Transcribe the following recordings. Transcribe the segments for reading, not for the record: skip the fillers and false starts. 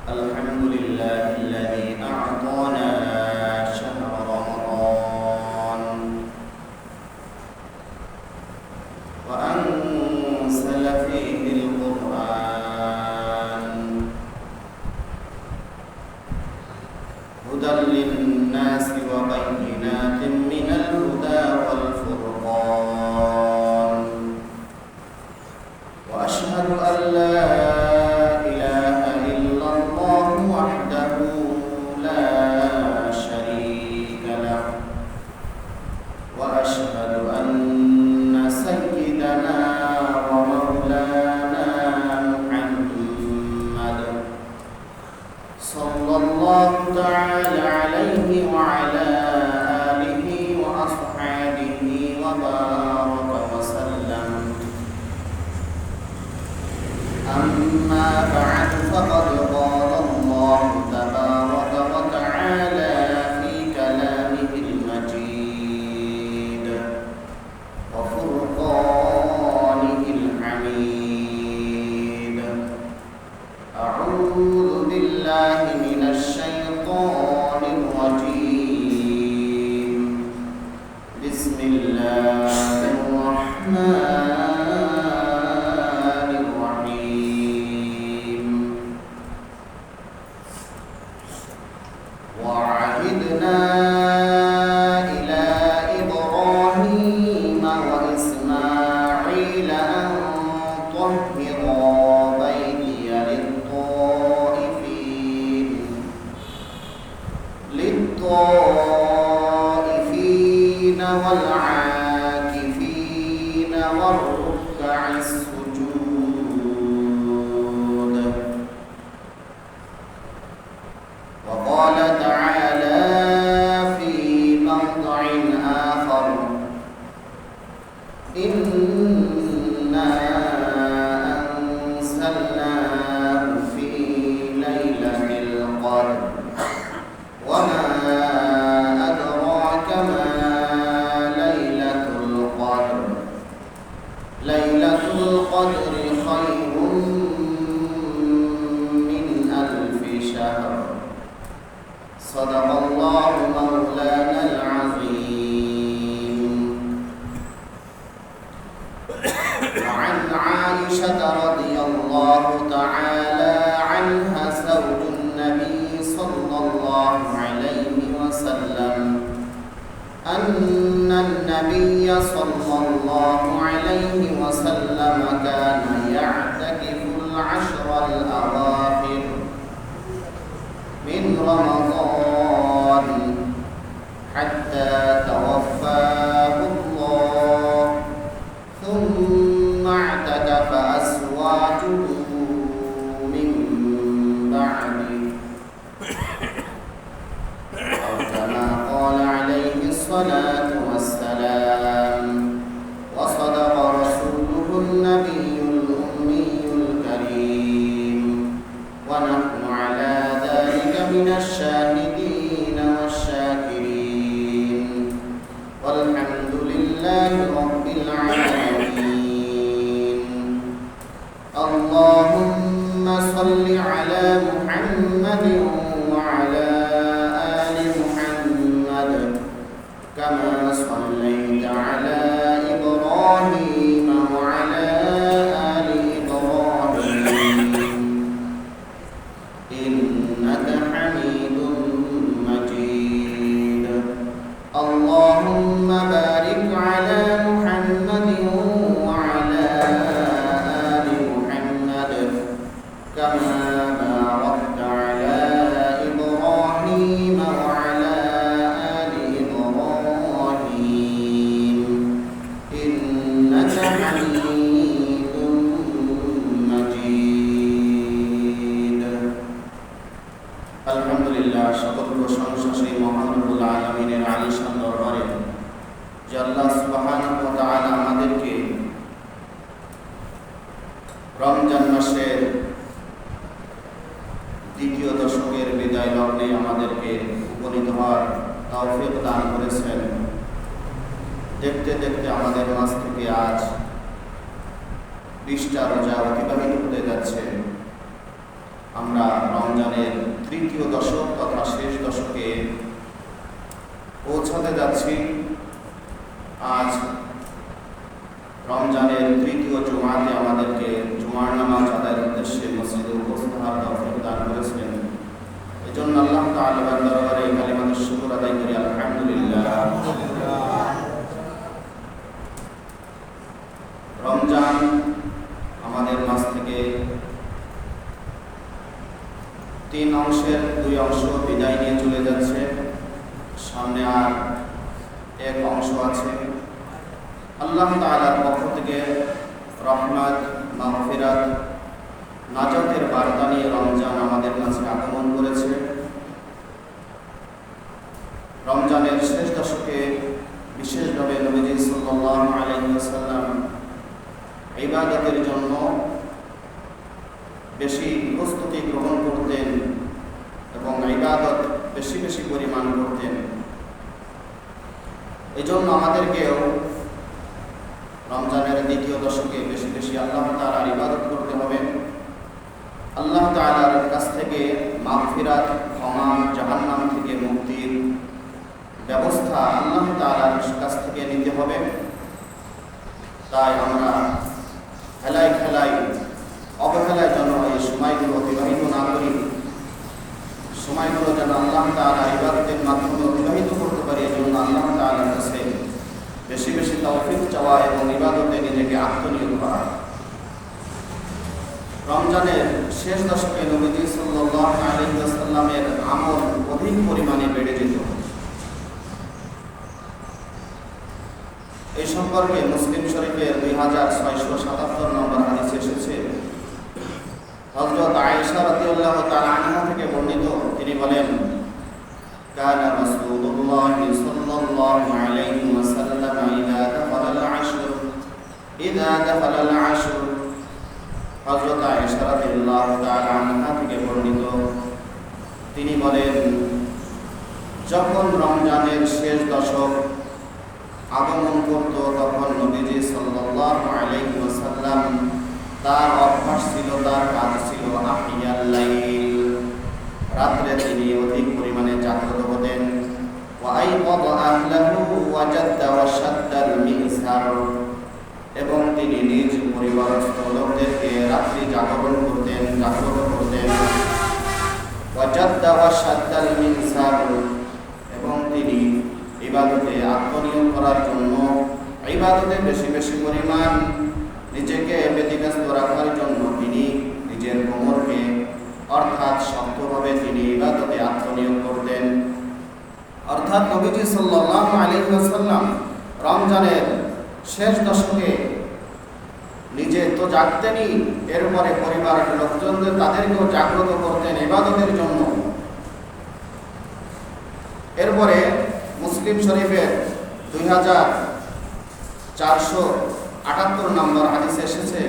الحمد لله الذي أعطانا شهر رمضان وأنزل فيه القرآن هدى للناس وبينات من الهدى والفرقان وأشهد أن لا تعالى عليه وعلى آله وأصحابه وبارك وسلم. أما بعد فقد قال الله تبارك وتعالى في كلامه المجيد وفرقانه الحميد. أعوذ بالله من الشيطان الرجيم. بسم الله الرحمن الرحيم. وعهدنا إلى إبراهيم وإسماعيل أن طهرا بيتي للطائفين والعاكفين والركع السجود. وقال تعالى في موضع آخر: إنا أنزلناه في ليلة القدر وما أدراك ما ليلة القدر. ليلة القدر خير من 1000 شهر. صدق الله مولانا العظيم. وعن عائشة رضي الله تعالى عنها زوج النبي صلى الله عليه وسلم أن النبي صلى الله عليه وسلم كان يعتكف العشر الأواخر من رمضان حتى توفاه الله، ثم اعتكف أزواجه من بعده، أو كما قال عليه الصلاة والسلام. وصدق رسوله النبي الأمي الكريم، ونحن على ذلك من الشاهدين والشاكرين، والحمد لله رب العالمين. اللهم صل على محمد وعلى آل محمد كما صليت على إبراهيم وعلى آل إبراهيم إنك حميد مجيد. اللهم بارك على محمد وعلى آل محمد كما باركت على إبراهيم وعلى آل إبراهيم إنك حميد مجيد. আলহামদুলিল্লাহ, সকল প্রশংসা সেই মহান রব্বুল আলামিনের আলিশান দরবারে, যে আল্লাহ সুবহানাহু ওয়া তাআলা আমাদেরকে রমজান মাসের দ্বিতীয় দশকের বিদায় লগ্নে আমাদেরকে উপনীত হওয়ার তৌফিক দান করেছেন। দেখতে দেখতে আমাদের মাঝ থেকে আজ 20টা রোজা অতিবাহিত হতে যাচ্ছে। আমরা রমজানের তৃতীয় দশক তথা শেষ দশকে পৌঁছাতে যাচ্ছি। আজ রমজানের তৃতীয় জুমাতে আমাদেরকে জুমার নামাজ আদায়ের উদ্দেশ্যে মসজিদে উপস্থিত হওয়ার তৌফিক দান করেছেন। এজন্য আল্লাহ তাআলার দরবারে কালিমাতুশ শুকর আদায় করি, আলহামদুলিল্লাহ। রমজান আমাদের মাঝ থেকে 3 অংশের 2 অংশ বিদায় নিয়ে চলে যাচ্ছে। সামনে আর 1 অংশ আছে। আল্লাহ তাআলার পক্ষ থেকে রহমত, মাগফিরাত, নাজাতের বার্তা নিয়ে রমজান আমাদের মাঝে আগমন করেছে। রমজানের শেষ দশকে বিশেষভাবে নবীজি সাল্লাল্লাহু আলাইহি ওয়াসাল্লাম ইবাদতের জন্য বেশি প্রস্তুতি গ্রহণ করতেন এবং ইবাদত বেশি বেশি পরিমাণ করতেন। এই জন্য আমাদেরকেও রমজানের দ্বিতীয় দশকে বেশি বেশি আল্লাহ তাআলার ইবাদত করতে হবে। আল্লাহ তাআলার কাছ থেকে মাগফিরাত, ক্ষমা, জাহান্নাম থেকে মুক্তির ব্যবস্থা আল্লাহ তাআলার কাছ থেকে নিতে হবে। তাই আমরা খেলায় খেলায় অবহেলায় যেন এই সময়গুলো অতিবাহিত না করি। সময়গুলো যেন আল্লাহ তাআলার ইবাদতের মাধ্যমে অতিবাহিত করতে পারি। এই জন্য আল্লাহ তাআলার কাছে বেশি বেশি তৌফিক চাওয়া এবং ইবাদতে নিজেকে আত্মনিয়োগ করা। রমজানের শেষ দশকে নবীজি সাল্লাল্লাহু আলাইহি ওয়াসাল্লামের আমল অধিক পরিমাণে বেড়ে যেত। এই সম্পর্কে মুসলিম শরীফের 2677 নম্বর হাদিসে এসেছে। হযরত আয়েশা রাদিয়াল্লাহু তাআলা আনহা থেকে বর্ণিত, তিনি বলেন, কানা রাসূলুল্লাহ সাল্লাল্লাহু আলাইহি ওয়াসাল্লাম ইযা দাখালাল আশর। হযরত আয়েশা রাদিয়াল্লাহু তাআলা আনহা থেকে বর্ণিত, তিনি বলেন, যখন রমজানের শেষ দশক আগমন করত তখন নবীজি সাল্লাল্লাহু আলাইহি ওয়াসাল্লাম তার অভ্যাস ছিল, তার কাজ ছিল আহিয়াল লাইল, রাত্রে তিনি অধিক পরিমাণে জাগ্রত হতেন। ওয়া আইকাযা আহলাহু ওয়া জাদ্দা ওয়া শাদ্দাল মিহসার, এবং তিনি নিজ পরিবারস্থ লোকদেরকে রাত্রি জাগরণ করতেন, জাগ্রত করতেন। ওয়া জাদ্দা ওয়া শাদ্দাল মিহসার, এবং তিনি ইবাদতে আত্মনিয়োগ করার জন্য, ইবাদতে বেশি বেশি পরিমাণ নিজেকে ব্যতিব্যস্ত রাখার জন্য তিনি নিজের কোমরকে অর্থাৎ শক্তভাবে তিনি ইবাদতে আত্মনিয়োগ করতেন। অর্থাৎ নবীজি সাল্লাল্লাহু আলাইহি ওয়াসাল্লাম রমজানের শেষ দশকে নিজে তো জাগতেনই, এরপরে পরিবারের লোকজনদের তাদেরকেও জাগ্রত করতেন ইবাদতের জন্য। এরপরে মুসলিম শরীফের 2478 নম্বর হাদিসে এসেছে।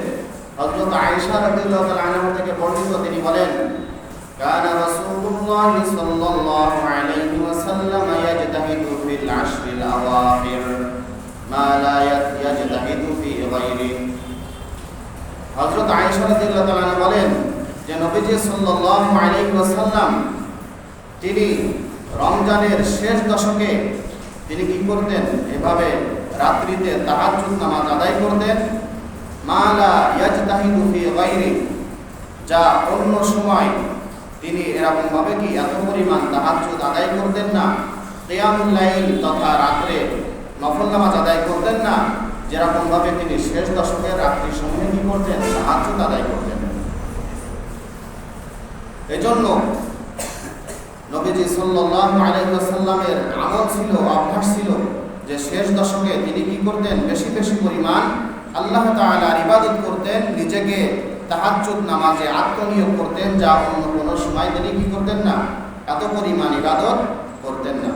হযরত আয়েশা রাদিয়াল্লাহু তাআলা আনহা থেকে বর্ণিত, তিনি বলেন, কানা রাসূলুল্লাহ সাল্লাল্লাহু আলাইহি ওয়াসাল্লাম ইয়াজতাহিদু ফিল আশরিল আওয়াখির মা লা ইয়াজতাহিদু ফি গায়রি। হযরত আয়েশা রাদিয়াল্লাহু তাআলা আনহা বলেন যে নবীজি সাল্লাল্লাহু আলাইহি ওয়াসাল্লাম তিনি রমজানের শেষ দশকে তিনি কি করতেন, এভাবে রাত্রিতে তাহাজ্জুদ নামাজ আদায় করতেন। মা লা ইয়াজতাহিদু ফি গায়রি, যা অন্য সময় তিনি এরকম ভাবে কি এত পরিমাণ তাহাজ্জুদ আদায় করতেন না, কিয়ামুল লাইল তথা রাত্রে নফল নামাজ আদায় করতেন না, যেরকম ভাবে তিনি শেষ দশকের রাত্রির সময়ে কি করতেন, তাহাজ্জুদ আদায় করতেন। এজন্য নবীজি সাল্লাল্লাহু আলাইহি ওয়াসাল্লামের আমল ছিল, অভ্যাস ছিল যে শেষ দশকে তিনি কি করতেন, বেশি বেশি পরিমাণ আল্লাহ তাআলার ইবাদত করতেন, নিজেকে তাহাজ্জুদ নামাজে আত্মনিয়োগ করতেন, যা অন্য কোনো সময় তিনি কি করতেন না, এত পরিমাণ ইবাদত করতেন না।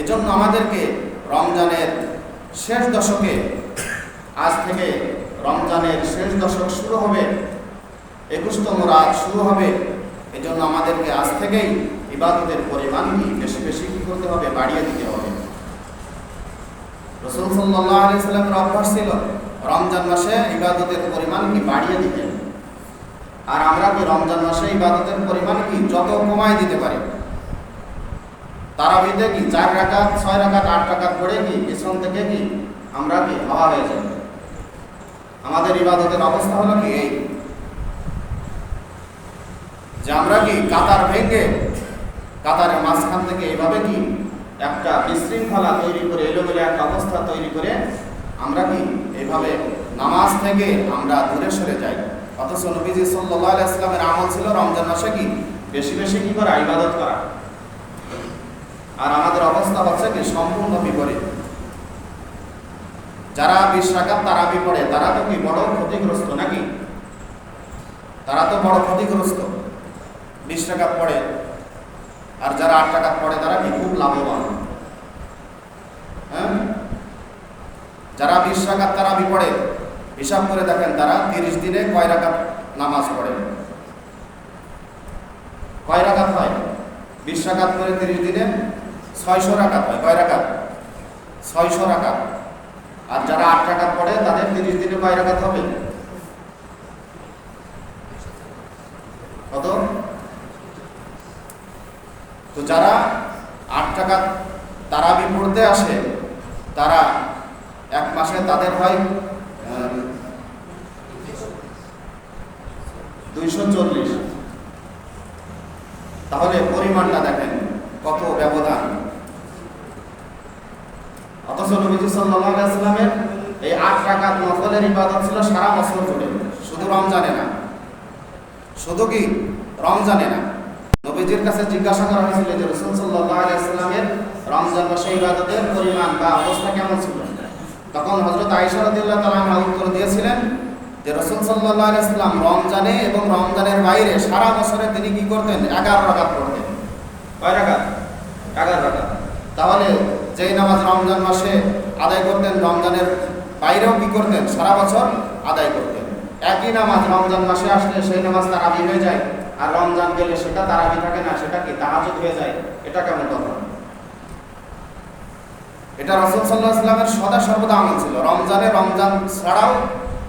এজন্য আমাদেরকে রমজানের শেষ দশকে, আজ থেকে রমজানের শেষ দশক শুরু হবে, 21তম রাত শুরু হবে। এজন্য আমাদেরকে আজ থেকেই ইবাদতের পরিমাণ বেশি বেশি কি করতে হবে, বাড়িয়ে দিতে হবে। রাসূল সাল্লাল্লাহু আলাইহি ওয়াসাল্লামের অভ্যাস ছিল রমজান মাসে ইবাদতের পরিমাণ কি বাড়িয়ে দিতেন। আর আমরা কি রমজান মাসে ইবাদতের পরিমাণ কি যত কমায় দিতে পারি, তারাবিতে কি 4 রাকাত 6 রাকাত 8 রাকাত পড়ে কি পিছন থেকে কি আমরা কি হাওয়া হয়ে যাই। আমাদের ইবাদতের অবস্থা হলো কি এই যে আমরা কি কাতার ভেঙে কাতারের মাঝখান থেকে এইভাবে কি একটা বিশৃঙ্খলা তৈরি করে এলোমেলো একটা অবস্থা তৈরি করে আমরা কি এইভাবে নামাজ থেকে আমরা দূরে সরে যাই। অথচ নবীজি সাল্লাল্লাহু আলাইহি ওয়াসাল্লামের আমল ছিল রমজান মাসে কি বেশি বেশি কি করা, ইবাদত করা। আর আমাদের অবস্থা হচ্ছে কি সম্পূর্ণ বিপরীত। যারা 20 রাকাত তারাবি পড়ে তারা তো কি বড় ক্ষতিগ্রস্ত নাকি? তারা তো বড় ক্ষতিগ্রস্ত 20 রাকাত পড়ে। আর যারা 8 রাকাত পড়ে তারা কি খুব লাভবান। হ্যাঁ, যারা 20 রাকাত তারাবি পড়ে হিসাব করে দেখেন তারা 30 দিনে কয় রাকাত নামাজ পড়ে, কয় রাকাত হয়? 20 রাকাত করে 30 দিনে 600 রাকাত হয়। কয় রাকাত? 600 রাকাত। আর যারা 8 রাকাত পড়ে তাদের 30 দিনে কয় রাকাত হবে? কত? তো যারা 8 রাকাত তারাবি পড়তে আসে তারা এক মাসে তাদের হয় 240। তাহলে পরিমাণটা দেখেন কত ব্যবধান। অথচ নবীজি সাল্লাল্লাহু আলাইহি ওয়াসাল্লামের এই 8 রাকাত নফলের ইবাদত ছিল সারা বছর জুড়ে, শুধু রমজানে না। শুধু কি রমজানে না, নবীজির কাছে জিজ্ঞাসা করা হয়েছিল যে রাসূল সাল্লাল্লাহু আলাইহি ওয়াসাল্লামের রমজান মাসে ইবাদতের পরিমাণ বা অবস্থা কেমন ছিল। তখন হযরত আয়েশা রাদিয়াল্লাহু তাআলা আনহা উত্তর দিয়েছিলেন যে রাসূল সাল্লাল্লাহু আলাইহি ওয়াসাল্লাম রমজানে এবং রমজানের বাইরে সারা বছরে তিনি কি করতেন? 11 রাকাত পড়তেন। কয় রাকাত? 11 রাকাত। তাহলে যেই নামাজ রমজান মাসে আদায় করতেন রমজানের বাইরেও কি করতেন? সারা বছর আদায় করতেন। একই নামাজ রমজান মাসে আসলে সেই নামাজ তারাবি হয়ে যায়, আর রমজান গেলে সেটা তারাবি থাকে না, সেটা কি তাহাজ্জুদ হয়ে যায়। এটা কেমন কথা? এটা রাসূল সাল্লাল্লাহু আলাইহি ওয়াসাল্লামের সদা সর্বদা আমল ছিল। রমজান ছাড়াও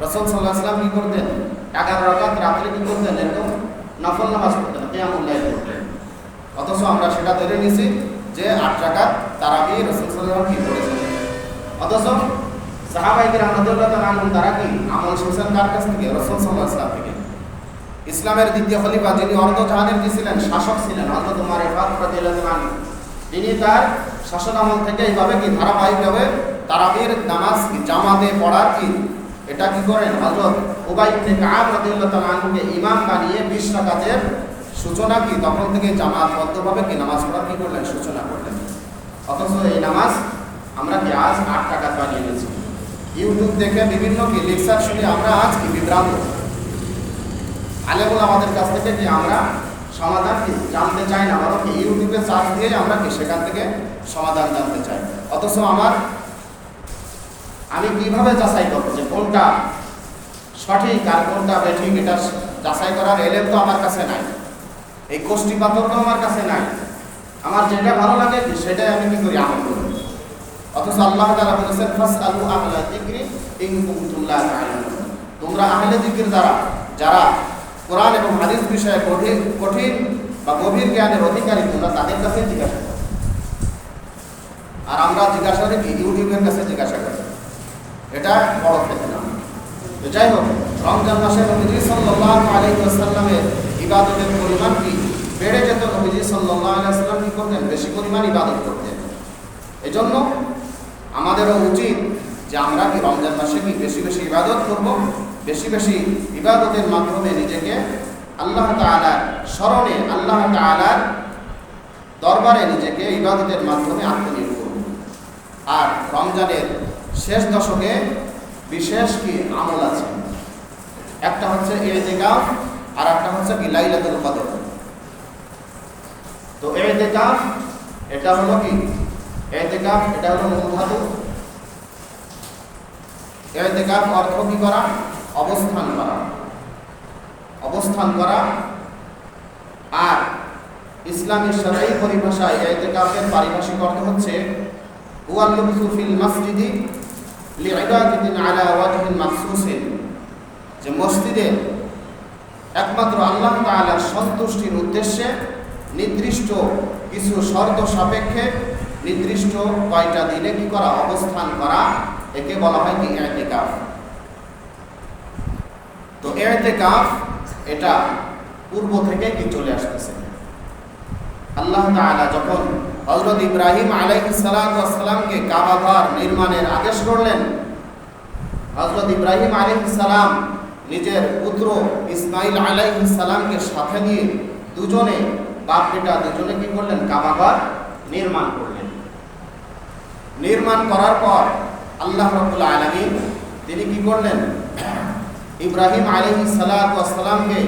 রাসূল সাল্লাল্লাহু আলাইহি ওয়াসাল্লাম কি করতেন? 11 রাকাত রাত্রে কি করতেন? এরকম নফল নামাজ পড়তেন, কিয়ামুল লাইল পড়তেন। অথচ আমরা সেটা ধরে নিছি যে 8 রাকাত তারাবি রাসূল সাল্লাল্লাহু আলাইহি ওয়াসাল্লাম কি করেছেন। অথচ সাহাবায়ে কেরাম রাদিয়াল্লাহু তাআলা আনহুম তারা কি আমল শিখেছেন কার কাছ থেকে? রাসূল সাল্লাল্লাহু আলাইহি ওয়াসাল্লাম থেকে। ইসলামের দ্বিতীয় খলিফা যিনি অর্ধজাহানের কি ছিলেন? শাসক ছিলেন, হযরত ওমর ফারুক রাদিয়াল্লাহু আনহু। তিনি তার শাসন আমল থেকে এইভাবে কি ধারাবাহিকভাবে তারাবির নামাজ কি জামাতে পড়ার কি এটা কি করেন? হযরত উবাই ইবনে কাব রাদিয়াল্লাহু তাআলা আনহুকে ইমাম বানিয়ে 20 রাকাতের সূচনা কি তখন থেকে জামাতবদ্ধভাবে কি নামাজ পড়ার কি করলেন? সূচনা করলেন। অথচ এই নামাজ আমরা কি আজ 8 রাকাত বানিয়ে নিয়েছি। ইউটিউব দেখে বিভিন্ন কি লেকচার শুনে আমরা আজ কি বিভ্রান্ত। আলেমুল আমাদের কাছ থেকে কি আমরা সমাধান কি জানতে চাই না, বরং কি ইউটিউবে সার্চ দিয়ে আমরা কি সেখান থেকে সমাধান জানতে চাই। অথচ আমি কিভাবে যাচাই করবো যে কোনটা সঠিক আর কোনটা বেঠিক, এটা যাচাই করার এলেম তো আমার কাছে নাই, এই কোষ্ঠী পাথরটাও আমার কাছে নাই। আমার যেটা ভালো লাগে সেটাই আমি কি করি? আমল করি। অথচ আল্লাহ তাআলা বলেছেন ফাসআলু আহলা যিকরি ইন কুনতুম লা তা'লামুন। তোমরা আহলে যিকির দ্বারা যারা কোরআন এবং হাদিস বিষয়ে কঠিন বা গভীর জ্ঞানের অধিকারী তোমরা তাদের কাছে জিজ্ঞাসা করো। আর আমরা জিজ্ঞাসা করি ইউটিউবের কাছে জিজ্ঞাসা করি, এটা বড় ক্ষেত্রে না। তো যাই হোক, রমজান মাসে নবীজি সাল্লাল্লাহু আলাইহি ওয়াসাল্লামের ইবাদতের পরিমাণ কি বেড়ে যেত। নবীজি সাল্লাল্লাহু আলাইহি ওয়াসাল্লাম কি করতেন? বেশি পরিমাণ ইবাদত করতেন। এজন্য আমাদেরও উচিত যে আমরা কি রমজান মাসে কি বেশি বেশি ইবাদত করব, বেশি বেশি ইবাদতের মাধ্যমে নিজেকে আল্লাহ তাআলার স্মরণে, আল্লাহ তাআলার দরবারে নিজেকে ইবাদতের মাধ্যমে আত্মনিয়োগ করব। আর রমজানের শেষ দশকে বিশেষ কি আমল আছে, একটা হচ্ছে ইতিকাফ আর একটা হচ্ছে কি লাইলাতুল কদর। তো ইতিকাফ এটা হলো কি? ইতিকাফ এটা হলো মূল ধাতু। ইতিকাফ অর্থ কি করা? অবস্থান করা, অবস্থান করা। আর ইসলামী শরঈ পরিভাষায় ইতিকাফের পারিভাষিক অর্থ হচ্ছে হুয়া লুবসু ফিল মসজিদি লিইবাদাতিন আলা ওয়াজহিন মাখসুসিন, যে মসজিদে একমাত্র আল্লাহ তাআলার সন্তুষ্টির উদ্দেশ্যে নির্দিষ্ট কিছু শর্ত সাপেক্ষে নির্দিষ্ট কয়টা দিনে কি করা, অবস্থান করা, একে বলা হয় কি ইতিকাফ। তো ইতিকাফ এটা পূর্ব থেকে কি চলে আসতেছে। আল্লাহ তাআলা যখন হযরত ইব্রাহিম আলাইহিস সালামকে কাবা ঘর নির্মাণের আদেশ করলেন, হযরত ইব্রাহিম আলাইহিস সালাম নিজের পুত্র ইসমাইল আলাইহিস সালামকে সাথে নিয়ে দুজনে, বাপ বেটা দুজনে কি করলেন, কাবা ঘর নির্মাণ করলেন। নির্মাণ করার পর আল্লাহ রাব্বুল আলামিন তিনি কি করলেন, ইব্রাহিম আলাইহিস সালামকে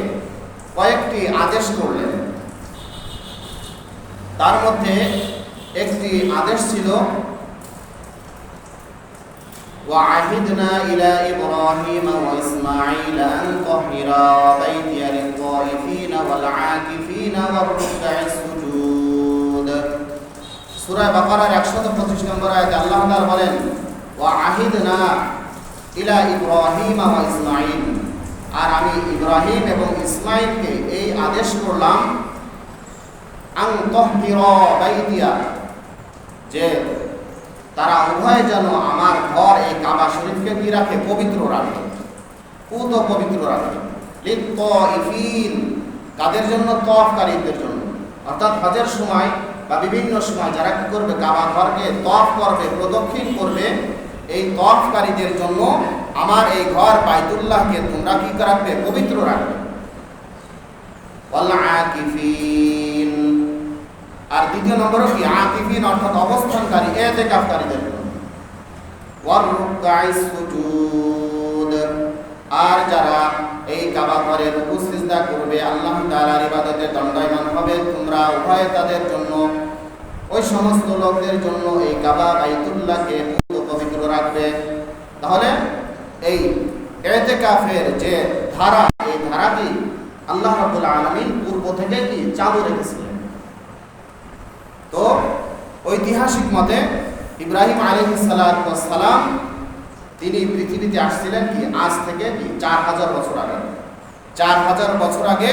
কয়েকটি আদেশ করলেন। তার মধ্যে একটি আদেশ ছিল وعهدنا إلى إبراهيم وإسماعيل أن طهرا بيتي للطائفين والعاكفين والركع السجود। সূরা বাকারার 125 নম্বর আয়াতে আল্লাহ তাআলা বলেন وعهدنا إلى إبراهيم وإسماعيل, আর আমি ইব্রাহিম এবং ইসমাঈলকে এই আদেশ করলাম আন তাহহিরা বাইতিয়া, যে তারা উভয় যেন আমার ঘর এই কাবা শরীফকে কি রাখে, পবিত্র রাখে, পুত পবিত্র রাখে। লিত-তাইফিন, কাদের জন্য, তওয়াফকারীদের জন্য, অর্থাৎ হজের সময় বা বিভিন্ন সময় যারা কি করবে, কাবা ঘরকে তওয়াফ করবে, প্রদক্ষিণ করবে, এই তওয়াফকারীদের জন্য আমার এই ঘর বাইতুল্লাহকে তোমরা কি রাখবে, পবিত্র রাখবে। ওয়াল আকিফিন, আর দ্বিতীয় নম্বরে কি, আকিফিন অর্থাৎ অবস্থানকারী, ইতিকাফকারীদের জন্য। ওয়ার রুকআইস সুজুদ, আর যারা এই কাবা ঘরে রুকু সিজদা করবে, আল্লাহ তাআলার ইবাদতে দণ্ডায়মান হবে, তোমরা উভয় তাদের জন্য, ওই সমস্ত লোকদের জন্য এই কাবা বাইতুল্লাহকে পবিত্র রাখবে। তাহলে এই ইতিকাফের যে ধারা, এই ধারাটি আল্লাহ রাব্বুল আলামিন পূর্ব থেকে কি চালু রেখেছিলেন। তো ঐতিহাসিক মতে ইব্রাহিম আলাইহিস সালাম তিনি পৃথিবীতে আসছিলেন কি আজ থেকে কি 4000 বছর আগে। 4000 বছর আগে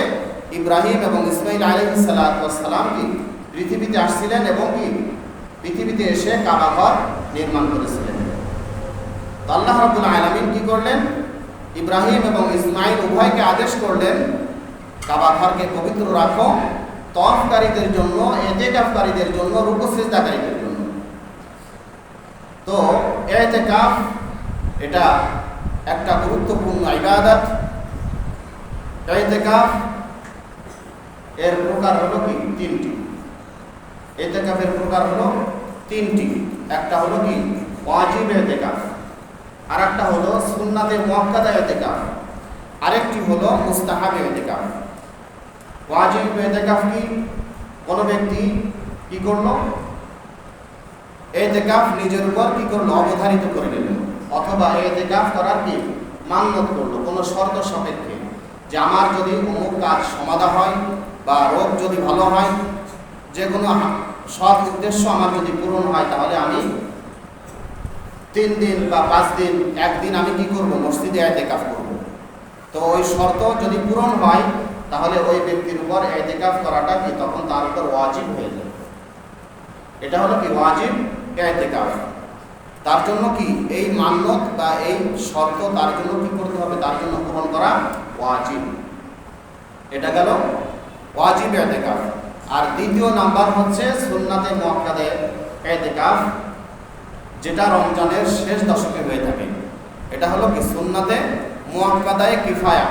ইব্রাহিম এবং ইসমাঈল আলাইহিস সালাম কি পৃথিবীতে আসছিলেন এবং কি পৃথিবীতে এসে কাবা ঘর নির্মাণ করেছিলেন। তো আল্লাহ রাব্বুল আলামিন কি করলেন, ইব্রাহিম এবং ইসমাঈল উভয়কে আদেশ করলেন কাবা ঘরকে পবিত্র রাখো, তওয়াফকারীদের জন্য, ইতিকাফকারীদের জন্য, রুকু সিজদাকারীদের জন্য। তো ইতিকাফ এটা একটা গুরুত্বপূর্ণ ইবাদত। ইতিকাফ এর প্রকার হলো কি, তিনটি। ইতিকাফের প্রকার হলো তিনটি। একটা হলো কি ওয়াজিব ইতিকাফ, আর একটা হলো সুন্নাতে মুআক্কাদা ইতিকাফ, আরেকটি হলো মুস্তাহাব ইতিকাফ। ওয়াজিব ইতিকাফ কি, কোনো ব্যক্তি কি করলো, ইতিকাফ নিজের উপর কি করলো, অবধারিত করে নিল, অথবা ইতিকাফ করার কি মান্যত করলো কোনো শর্ত সাপেক্ষে, যে আমার যদি অমুক কাজ সমাধা হয় বা রোগ যদি ভালো হয়, যে কোনো সৎ উদ্দেশ্য আমার যদি পূরণ হয়, তাহলে আমি 3 দিন বা 5 দিন, একদিন আমি কি করব, মসজিদে ইতিকাফ করব। তো ওই শর্ত যদি পূরণ হয়, তাহলে ওই ব্যক্তির উপর ইতিকাফ করাটা কি তখন তার উপর ওয়াজিব হয়ে যায়। এটা হলো কি ওয়াজিব ইতিকাফ। তার জন্য কি এই মান্যত বা এই শর্ত তার জন্য কি করতে হবে, তার জন্য পূরণ করা ওয়াজিব। এটা গেল ওয়াজিব ইতিকাফ। আর দ্বিতীয় নাম্বার হচ্ছে সুন্নাতে মুআক্কাদা ইতিকাফ, যেটা রমজানের শেষ দশকে হয়ে থাকে। এটা হলো কি সুন্নাতে মুআক্কাদায়ে কিফায়া,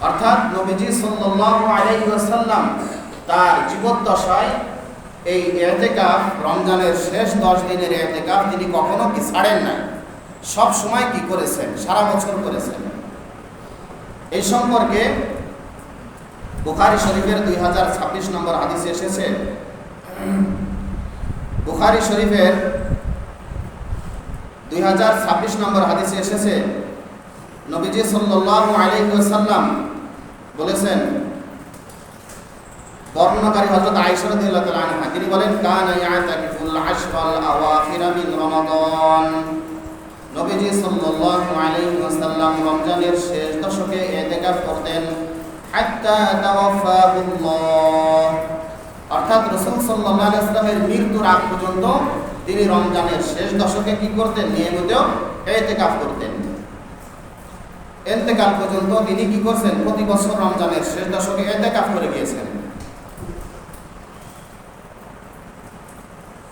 অর্থাৎ নবীজি সাল্লাল্লাহু আলাইহি ওয়াসাল্লাম তার জীবদ্দশায় এই ইতিকাফ, রমজানের শেষ 10 দিনের ইতিকাফ তিনি কখনো কি ছাড়েন নাই, সব সময় কি করেছেন, সারা বছর করেছেন। এই সম্পর্কে বুখারী শরীফের 2026 নম্বর হাদিসে এসেছে। বুখারী শরীফের 2026 নম্বর হাদিসে এসেছে, নবীজি সাল্লাল্লাহু আলাইহি ওয়াসাল্লাম বলেছেন, বর্ণনাকারী হযরত আয়েশা রাদিয়াল্লাহু তাআলা আনহা, তিনি বলেন, কানা ইয়াতাকিফুল আশরাল আওয়াখির মিন রমাদান, নবীজি সাল্লাল্লাহু আলাইহি ওয়াসাল্লাম রমজানের শেষ দশকে ইতিকাফ করতেন হাত্তা তাওয়াফাহুল্লাহ, অর্থাৎ রাসূল সাল্লাল্লাহু আলাইহি ওয়াসাল্লামের মৃত্যুর আগ পর্যন্ত তিনি রমজানের শেষ দশকে কি করতেন? নিয়মিত ইতিকাফ করতেন। ইন্তেকাল পর্যন্ত তিনি কি করছেন? প্রতি বছর রমজানের শেষ দশকে ইতিকাফ করে গিয়েছেন।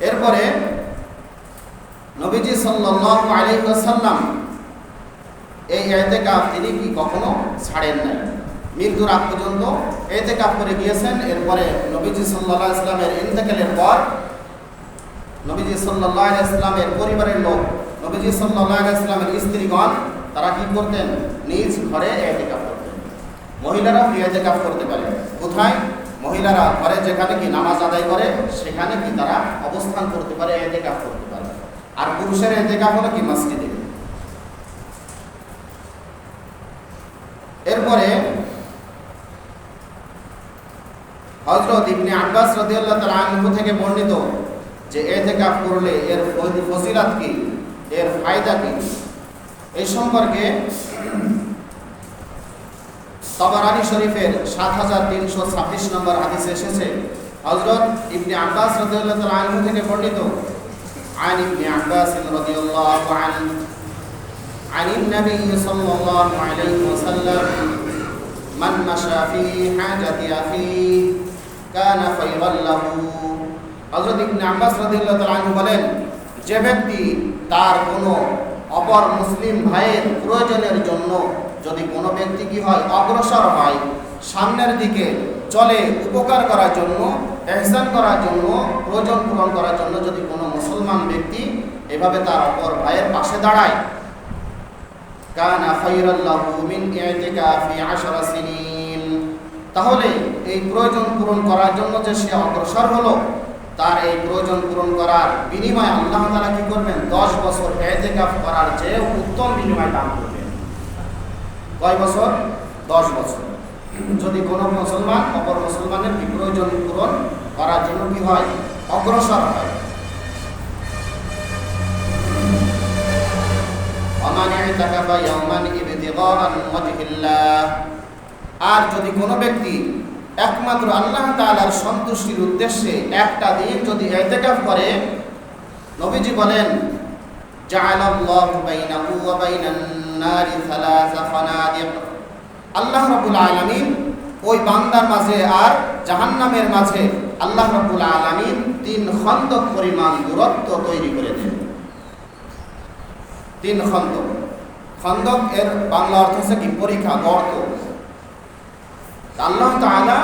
এরপরে নবীজি সাল্লাল্লাহু আলাইহি ওয়াসাল্লাম এই ইতিকাফ তিনি কি কখনো ছাড়েন নাই, মৃত্যুর আগ পর্যন্ত ইতিকাফ করে গিয়েছেন। এরপরে নবীজি সাল্লাল্লাহু আলাইহি ওয়াসাল্লামের ইন্তেকালের পর নবীজি সাল্লাল্লাহু আলাইহি ওয়াসাল্লামের পরিবারের লোক, নবীজি সাল্লাল্লাহু আলাইহি ওয়াসাল্লামের স্ত্রীগণ তারা কি করতেন? নিজ ঘরে ইতিকাফ করতেন। মহিলারা ইতিকাফ করতে পারে কোথায়? মহিলারা ঘরে যেখানে কি নামাজ আদায় করে সেখানে কি তারা অবস্থান করতে পারে, ইতিকাফ করতে পারে। আর পুরুষের ইতিকাফ হলো কি মসজিদে। এরপরে হযরত ইবনে আব্বাস রাদিয়াল্লাহু তাআলা আনহু থেকে বর্ণিত যে ইতিকাফ করলে এর ফজিলত কি, এর ফায়দা কি, এই সম্পর্কে তাবারানী শরীফের ৭৩২৬ নম্বর হাদিসে এসেছে। হযরত ইবনে আব্বাস রাদিয়াল্লাহু তাআলা আনহু থেকে বর্ণিত عن ابن عباس رضي الله عنه عن النبي صلى الله عليه وسلم من مشى في حاجة أخيه كان خيرا له। হযরত ইবনে আব্বাস রাদিয়াল্লাহু তাআলা আনহু বলেন, যে ব্যক্তি তার কোনো অপর মুসলিম ভাইয়ের প্রয়োজনের জন্য যদি কোনো ব্যক্তি কি হয়? অগ্রসর হয়, সামনের দিকে চলে, উপকার করার জন্য, ইহসান করার জন্য, প্রয়োজন পূরণ করার জন্য যদি কোনো মুসলমান ব্যক্তি এভাবে তার অপর ভাইয়ের পাশে দাঁড়ায়, কানা খায়রাল লাহু মিন ইতিকাফি 10 সিনিন, তাহলে এই প্রয়োজন পূরণ করার জন্য যে সে অগ্রসর হলো, তার এই প্রয়োজন পূরণ করার বিনিময়ে আল্লাহ তাআলা কি করবেন? 10 বছর ইতিকাফ করার চেয়ে উত্তম বিনিময় দান করবেন। কয় বছর? 10 বছর। যদি কোনো মুসলমান অপর মুসলমানের প্রয়োজন পূরণ করার জন্য কি হয়? অগ্রসর হয়। ومن اعتكف يوما ابتغاء وجه الله, আর যদি কোনো ব্যক্তি একমাত্র আল্লাহ তাআলার সন্তুষ্টির উদ্দেশ্যে একটা দিন যদি ইতিকাফ করে, নবীজি বলেন জাআলাল্লাহু বাইনাহু ওয়া বাইনান নারি সালাসা ফানাদিক, আল্লাহ রাব্বুল আলামিন ওই বান্দার মাঝে আর জাহান্নামের মাঝে আল্লাহ রাব্বুল আলামিন 3 খন্দক পরিমাণ দূরত্ব তৈরি করে দেন। 3 খন্দক। খন্দক এর বাংলা অর্থ হচ্ছে কি? পরীক্ষা, গর্ত। আল্লাহ তাআলা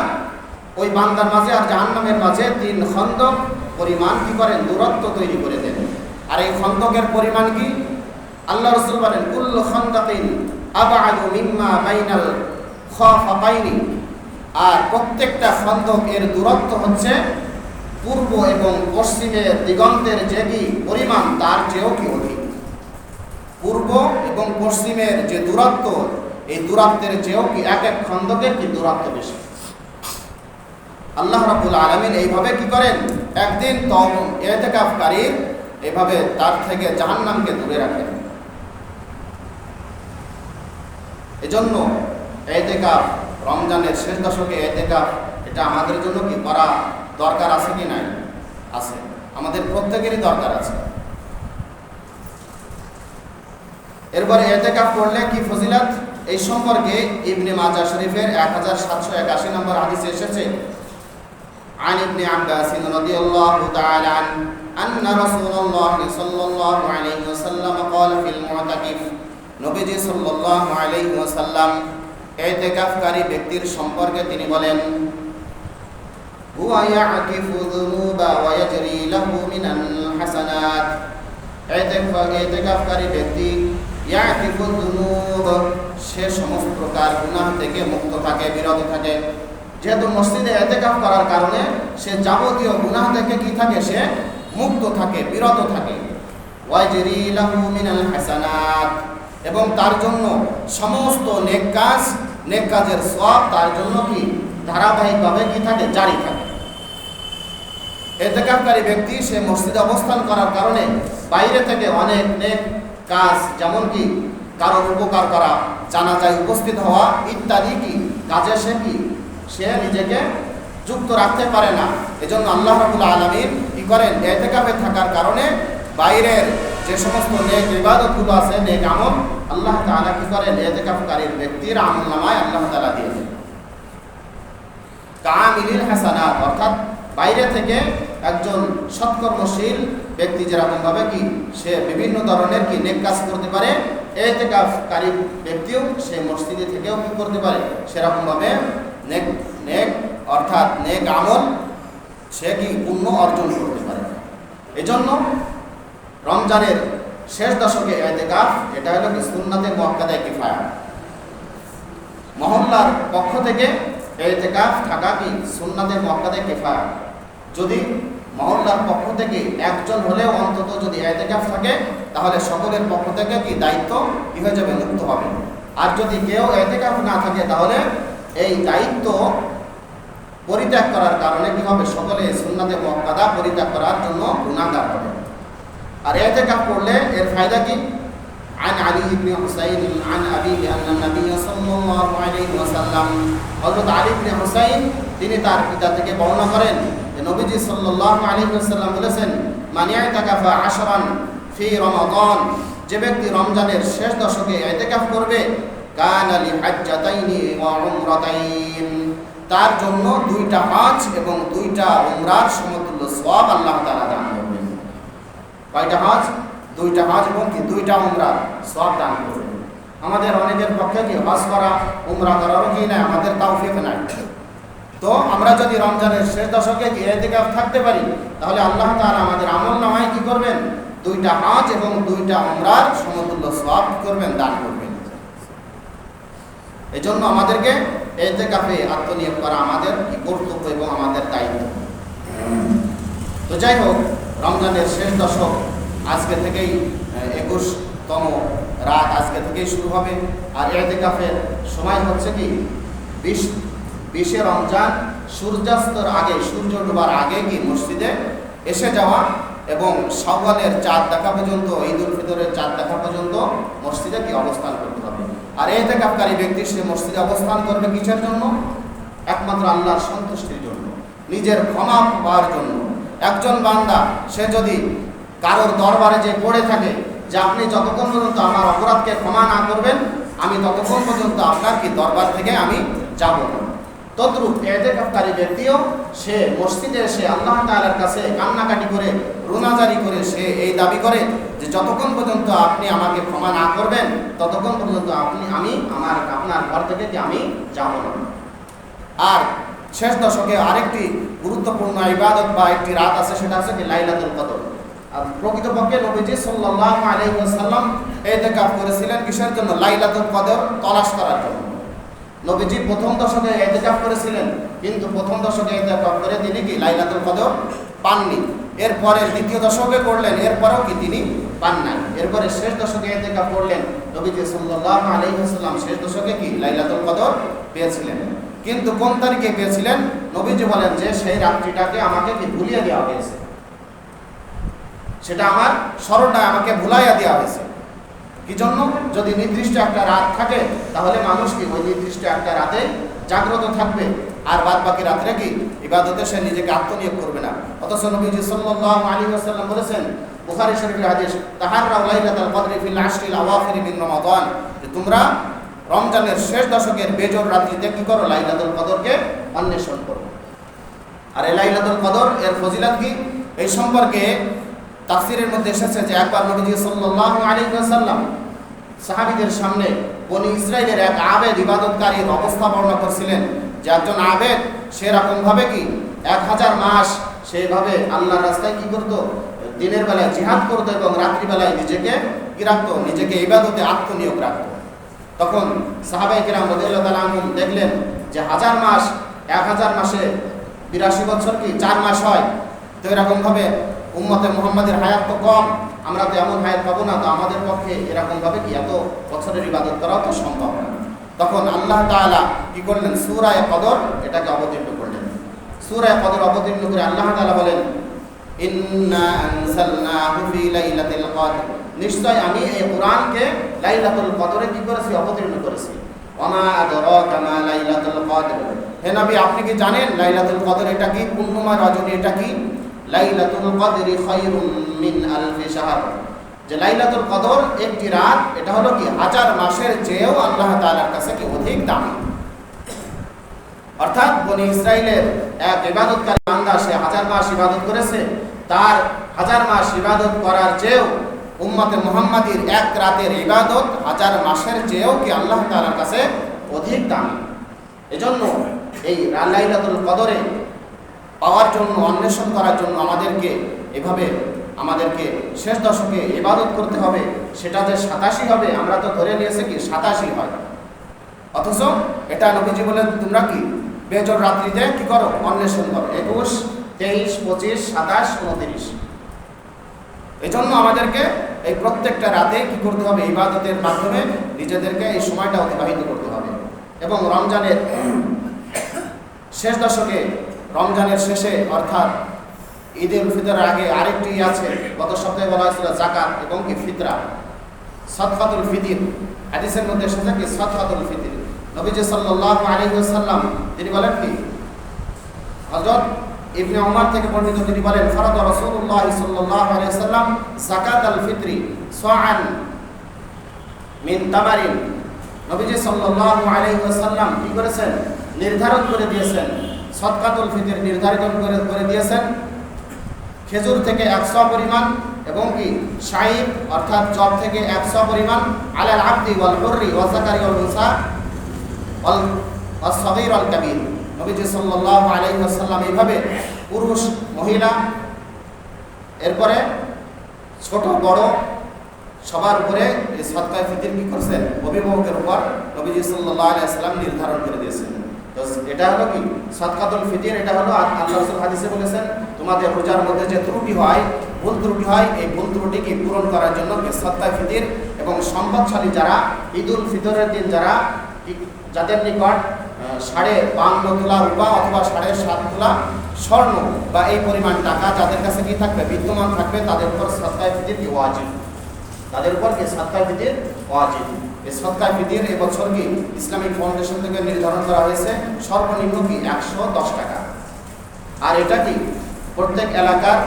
ওই বান্দার মাঝে আর জাহান্নামের মাঝে 3 খন্দক পরিমাণ কি করেন? দূরত্ব তৈরি করে দেন। আর এই খন্দকের পরিমাণ কি? আল্লাহ রাসূল বলেন কুল্লু খন্দকিন আবআদু মিম্মা বাইনাল খাফাতাইনি, আর প্রত্যেকটা খন্দক এর দূরত্ব হচ্ছে পূর্ব এবং পশ্চিমের দিগন্তের যে কি পরিমাণ তার চেয়েও কি অধিক। পূর্ব এবং পশ্চিমের যে দূরত্ব, এই দূরত্বের চেয়েও কি এক এক খন্দকের কি দূরত্ব বেশি। আল্লাহ রাব্বুল আলামিন এইভাবে কি করেন? একদিন ইতিকাফকারী এইভাবে তার থেকে জাহান্নামকে দূরে রাখেন। এজন্য ইতিকাফ, রমজানের শেষ দশকে ইতিকাফ, এটা আমাদের জন্য কি করা দরকার আছে কি নাই? আছে, আমাদের প্রত্যেকেরই দরকার আছে। এরপরে ইতিকাফ করলে কি ফজিলত, এই সম্পর্কে ইবনে মাজাহ শরীফের 1781 নম্বর হাদিসে এসেছে। عن ابن عباس رضي الله تعالى عنه أن رسول الله صلى الله عليه وسلم قال في المعتكف, নবীজি সাল্লাল্লাহু আলাইহি ওয়াসাল্লাম ইতিকাফকারী ব্যক্তির সম্পর্কে তিনি বলেন, হুয়া ইয়াকিফু যুনুবা ওয়া ইয়াজরি লাহু মিনাল হাসানাত, ইতিকাফকারী ব্যক্তি ইয়াকিফু যুনুব, সে সমস্ত প্রকার গুনাহ থেকে মুক্ত থাকে, বিরত থাকে। যেহেতু মসজিদে ইতিকাফ করার কারণে সে যাবতীয় গুনাহ থেকে কি থাকে? সে মুক্ত থাকে, বিরত থাকে। ওয়া ইয়াজরি লাহু মিনাল হাসানাত, এবং তার জন্য সমস্ত নেক কাজের সওয়াব তার জন্য কি ধারাবাহিকভাবে কি থাকে? জারি থাকে। ইতিকাফকারী ব্যক্তি সে মসজিদে অবস্থান করার কারণে বাইরে থেকে অনেক নেক কাজ, যেমন কি কারোর উপকার করা, জানাজায় উপস্থিত হওয়া ইত্যাদি কি কাজে সে নিজেকে যুক্ত রাখতে পারে না। এজন্য আল্লাহ রাব্বুল আলামিন কি করেন, ইতিকাফে থাকার কারণে বাইরের যে সমস্ত নেক ইবাদতগুলো আছে, নেক আমল আল্লাহ তাআলা কি করেন, ইতিকাফকারীর ব্যক্তির আমলনামায় আল্লাহ তাআলা দিয়ে দেন। কামিলিল হাসানাত, অর্থাৎ বাইরে থেকে একজন সৎকর্মশীল ব্যক্তি যেরকম ভাবে কি সে বিভিন্ন ধরনের কি নেক কাজ করতে পারে, ইতিকাফকারী ব্যক্তিও সে মসজিদে থেকেও কি করতে পারে, সেরকম ভাবে নেক অর্থাৎ নেক আমল সে কি পুণ্য অর্জন করতে পারে। এজন্য রমজানের শেষ দশকে ইতিকাফ এটা হলো কি সুন্নাতে মুআক্কাদা কিফায়া। মহল্লার পক্ষ থেকে ইতিকাফ থাকা কি সুন্নাতে মুআক্কাদা কিফায়া। যদি মহল্লার পক্ষ থেকে একজন হলেও অন্তত যদি ইতিকাফ থাকে, তাহলে সকলের পক্ষ থেকে কি দায়িত্ব কি হয়ে যাবে, মুক্ত হবে। আর যদি কেউ ইতিকাফ না থাকে, তাহলে এই দায়িত্ব পরিত্যাগ করার কারণে কি হবে, সকলে সুন্নাতে মুআক্কাদা পরিত্যাগ করার জন্য গুনাহগার হবে। আর ইতিকাফ করলে এর ফায়দা কি? عن علي بن حسين عن أبيه أن النبي صلى الله عليه وسلم হযরত আলী ইবনে হুসাইন তিনি তার পিতা থেকে বর্ণনা করেন যে নবীজি সাল্লাল্লাহু আলাইহি ওয়াসাল্লাম বলেছেন, মান ইতাকাফা 10 ফি রমাদান, যে ব্যক্তি রমজানের শেষ দশকে ইতিকাফ করবে, কানা লি হাজ্জাতাইনি ওয়া উমরাতাইন, তার জন্য 2টা হজ এবং 2টা উমরার সমতুল্য সওয়াব আল্লাহ তাআলা দান করবেন। কয়টা হজ? 2টা হজ এবং 2টা উমরা সওয়াব দান করবেন। আমাদের অনেকের পক্ষে কি হজ করা, উমরা করারও কি না, আমাদের তৌফিক নাই। তো আমরা যদি রমজানের শেষ দশকে কি ইতিকাফ থাকতে পারি, তাহলে আল্লাহ তাআলা আমাদের আমলনামায় কি করবেন, 2টা হজ এবং 2টা উমরার সমতুল্য সওয়াব করবেন, দান করবেন। এজন্য আমাদেরকে ইতিকাফে আত্মনিয়োগ করা আমাদের কি কর্তব্য এবং আমাদের দায়িত্ব। তো যাই হোক, রমজানের শেষ দশক আজকে থেকেই 21তম রাত আজকে থেকেই শুরু হবে। আর ইতিকাফের সময় হচ্ছে কি 20 রমজান সূর্যাস্তর আগে, সূর্য ডোবার আগে কি মসজিদে এসে যাওয়া এবং শাওয়ালের চাঁদ দেখা পর্যন্ত, ঈদুল ফিতরের চাঁদ দেখা পর্যন্ত মসজিদে কি অবস্থান করতে হবে। আর ইতিকাফকারী ব্যক্তি সে মসজিদে অবস্থান করবে কিসের জন্য? একমাত্র আল্লাহর সন্তুষ্টির জন্য, নিজের ক্ষমা পাওয়ার জন্য। একজন বান্দা সে যদি কারোর দরবারে যে পড়ে থাকে যে আপনি যতক্ষণ পর্যন্ত আমার অপরাধকে ক্ষমা না করবেন, আমি ততক্ষণ পর্যন্ত আপনার কি দরবার থেকে আমি যাব না, তদ্রূপ ইতিকাফকারী ব্যক্তিও সে মসজিদে এসে আল্লাহ তাআলার কাছে কান্নাকাটি করে, রোনাজারি করে সে এই দাবি করে যে যতক্ষণ পর্যন্ত আপনি আমাকে ক্ষমা না করবেন, ততক্ষণ পর্যন্ত আপনার ঘর থেকে কি আমি যাব না। আর শেষ দশকে আরেকটি গুরুত্বপূর্ণ ইবাদত বা একটি রাত আছে, সেটা হচ্ছে কি লাইলাতুল কদর। আর প্রকৃতপক্ষে নবীজি সাল্লাল্লাহু আলাইহি ওয়াসাল্লাম ইতিকাফ করেছিলেন কিসের জন্য? লাইলাতুল কদর তলাশ করার জন্য। নবীজি প্রথম দশকে ইতিকাফ করেছিলেন, কিন্তু প্রথম দশকে ইতিকাফ করে তিনি কি লাইলাতুল কদর পাননি। এরপরে দ্বিতীয় দশকে করলেন, এরপরেও কি তিনি পান নাই। এরপরে শেষ দশকে ইতিকাফ করলেন, নবীজি সাল্লাল্লাহু আলাইহি ওয়াসাল্লাম শেষ দশকে কি লাইলাতুল কদর পেয়েছিলেন। কিন্তু কোন তারিখে পেয়েছিলেন? নবীজি বলেন যে সেই রাত্রিটাকে আমাকে কি ভুলিয়ে দেওয়া হয়েছে, সেটা আমার স্মরণটায় আমাকে ভুলাইয়া দেওয়া হয়েছে। কি জন্য? যদি নির্দিষ্ট একটা রাত থাকে, তাহলে মানুষ কি ওই নির্দিষ্ট একটা রাতে জাগ্রত থাকবে, আর বাদ বাকি রাত্রে কি ইবাদতে সে নিজেকে আত্মনিয়োগ করবে না। অথচ নবীজি সাল্লাল্লাহু আলাইহি ওয়াসাল্লাম বলেছেন, বুখারী শরীফের হাদিস, তাহাররাউ লাইলাতাল কদরি ফিল আশরিল আওয়াখির মিন রমাদান, যে তোমরা রমজানের শেষ দশকের বেজোড় রাত্রিতে কি করো? লাইলাতুল কদরকে অন্বেষণ করো। আর এই লাইলাতুল কদর এর ফজিলত কি, এই সম্পর্কে তাফসীরের মধ্যে এসেছে যে একবার নবীজি সাল্লাল্লাহু আলাইহি ওয়াসাল্লাম সাহাবীদের সামনে বনি ইসরাইলের এক আবেদ ইবাদতকারীর অবস্থা বর্ণনা করছিলেন, যে একজন আবেদ সেরকম ভাবে কি 1000 মাস সেইভাবে আল্লাহর রাস্তায় কি করতো? দিনের বেলায় জিহাদ করতো এবং রাত্রিবেলায় নিজেকে কি রাখতো? নিজেকে ইবাদতে আত্মনিয়োগ রাখতো। তখন সাহাবায়ে কিরাম রাদিয়াল্লাহু তাআলা আনহুম দেখলেন যে 1000 মাস, 1000 মাসে 82 বছর কি 4 মাস হয়। তো এরকম ভাবে উম্মতে মুহাম্মাদের হায়াত তো কম, আমরা তো এমন হায়াত পাবো না, তো আমাদের পক্ষে এরকম ভাবে কি এত বছরের ইবাদত করাও তো সম্ভব না। তখন আল্লাহ তাআলা কি করলেন? সূরা কদর এটাকে অবতীর্ণ করলেন। সূরা কদর অবতীর্ণ করে আল্লাহ তাআলা বলেন, ইন্না আনজালনাহু ফি লাইলাতিল কদর নিশ্চয় আমি এই কোরআনকে লাইলাতুল কদরে কি করেছি, অবতীর্ণ করেছি। ওমা আদরাকা মা লাইলাতুল কদর, হে নবী আপনি কি জানেন লাইলাতুল কদর এটা কি, পূর্ণিমা রজনী এটা কি? লাইলাতুল কদরি খায়রুম মিন আলফি শাহর, যে লাইলাতুল কদর একটি রাত, এটা হলো কি 1000 মাসের চেয়েও আল্লাহ তাআলার কাছে কি অধিক দামি। অর্থাৎ বনি ইসরাইলের এক ইবাদতকারী বান্দা, সে 1000 মাস ইবাদত করেছে, তার 1000 মাস ইবাদত করার চেয়েও উম্মতে মুহাম্মাদির এক রাতের ইবাদত 1000 মাসের চেয়েও কি আল্লাহ তাআলার কাছে অধিক দামি। এজন্য এই লাইলাতুল কদরে পাওয়ার জন্য, অন্বেষণ করার জন্য আমাদেরকে শেষ দশকে ইবাদত করতে হবে। সেটা যে 87 হবে আমরা তো ধরে নিয়েছি কি 87 হয়, অথচ এটা নবীজি বলেন তোমরা কি বেজর রাত্রিতে কি করো, অন্বেষণ করো, 21, 23, 25, 27, 29। এই জন্য আমাদেরকে এই প্রত্যেকটা রাতে কি করতে হবে, ইবাদতের মাধ্যমে নিজেদেরকে এই সময়টা অতিবাহিত করতে হবে। এবং রমজানের শেষ দশকে, রমজানের শেষে অর্থাৎ ঈদুল ফিতরের আগে আরেকটি আছে, গত সপ্তাহে বলা হয়েছিল যাকাত এবং কি ফিতরা, সাদকাতুল ফিতর। হাদিসের মধ্যে এসেছে কি সাদকাতুল ফিতর। নবীজি সাল্লাল্লাহু আলাইহি ওয়াসাল্লাম তিনি বলেন কি, হযরত ইবনে ওমর থেকে বর্ণিত, তিনি বলেন ফরাদ রাসূলুল্লাহ সাল্লাল্লাহু আলাইহি ওয়াসাল্লাম যাকাতুল ফিতরি সাআন মিন তামারিন। নবীজি সাল্লাল্লাহু আলাইহি ওয়াসাল্লাম কি করেছেন, নির্ধারণ করে দিয়েছেন, সাদকাতুল ফিতর নির্ধারিত করে দিয়েছেন খেজুর থেকে 100 পরিমাণ এবং কি শাইর অর্থাৎ জব থেকে 100 পরিমাণ, আলাল আবদি ওয়াল হুররি ওয়া যাকারি ওয়াল উনসা ওয়াল সাগীর ওয়াল কাবীর। নবীজি সাল্লাল্লাহু আলাইহি ওয়াসাল্লাম এইভাবে পুরুষ, মহিলা, এরপরে ছোট বড় সবার উপরে এই সাদকায়ে ফিতর কি করছেন, অভিভাবকের উপর নবীজি সাল্লাল্লাহু আলাইহি ওয়াসাল্লাম নির্ধারণ করে দিয়েছেন। তো এটা হলো কি সাদকাতুল ফিতর, এটা হলো আল্লাহ রাসূল হাদিসে বলেছেন তোমাদের রোজার মধ্যে যে ত্রুটি হয়, ভুল ত্রুটি হয়, এই ভুল ত্রুটিকে পূরণ করার জন্য সাদকায়ে ফিতর। এবং সম্পদশালী যারা, ঈদুল ফিতরের দিন যাদের নিকট 52.5 তোলা রূপা অথবা 7.5 তোলা স্বর্ণ বা এই পরিমাণ টাকা যাদের কাছে কি থাকবে, বিদ্যমান থাকবে, তাদের উপর সাদকায়ে ফিতর কি ওয়াজিব, তাদের উপর কি সাদকায়ে ফিতর ওয়াজিব। এই সাদকায়ে ফিতর এবছর কি ইসলামিক ফাউন্ডেশন থেকে নির্ধারণ করা হয়েছে সর্বনিম্ন কি 110 টাকা। আর এটা কি প্রত্যেক এলাকার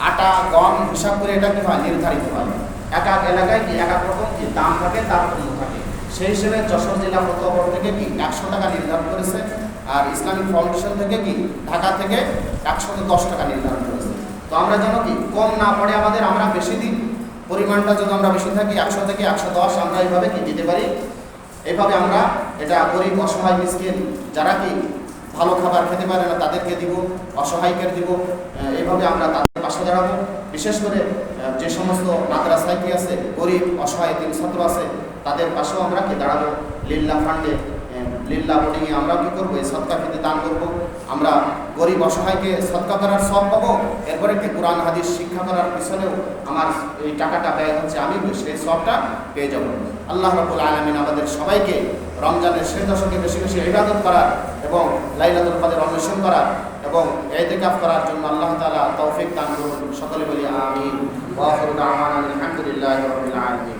আটা গম হিসাব করে এটা কি হয়, নির্ধারিত হয়। এক এক এলাকায় কি এক এক রকম কি দাম থাকে, তারতম্য থাকে। সেই হিসেবে যশোর জেলা ফতোয়া বোর্ড থেকে কি 100 টাকা নির্ধারণ করেছে, আর ইসলামিক ফাউন্ডেশন থেকে কি ঢাকা থেকে 110 টাকা নির্ধারণ করেছে। তো আমরা যেন কি কম না পড়ে আমাদের, আমরা বেশি দিন, পরিমাণটা যদি আমরা বেশি থাকি 100 থেকে 110 আমরা এইভাবে কি দিতে পারি। এইভাবে আমরা এটা গরিব, অসহায়, মিসকিন যারা কি ভালো খাবার খেতে পারে না তাদেরকে দিব, অসহায়কে দিব, এইভাবে আমরা তাদের পাশে দাঁড়াবো। বিশেষ করে যে সমস্ত মাদ্রাসায় কি আছে, গরিব অসহায় তিন ছাত্র আছে, তাদের পাশেও আমরা কি দাঁড়াবো। লিল্লাহ ফান্ডে, লিল্লাহ বোর্ডিংয়ে আমরা কি করবো, এই সদকা খেতে দান করবো। আমরা গরিব অসহায়কে সদকা করার সব পাবো, এরপরে কি কোরআন হাদিস শিক্ষা করার পিছনেও আমার এই টাকাটা ব্যয় হচ্ছে, আমি সেই সবটা পেয়ে যাবো। আল্লাহ রাব্বুল আলামিন আমাদের সবাইকে রমজানের শেষ দশকে বেশি বেশি ইবাদত করার এবং লাইলাতুল কদর অন্বেষণ করার এবং ইতিকাফ করার জন্য আল্লাহ তাআলা তৌফিক দান করুন। সকলে বলি আমিন। ওয়া আখিরু দাওয়ানা আলহামদুলিল্লাহি রাব্বিল আলামিন।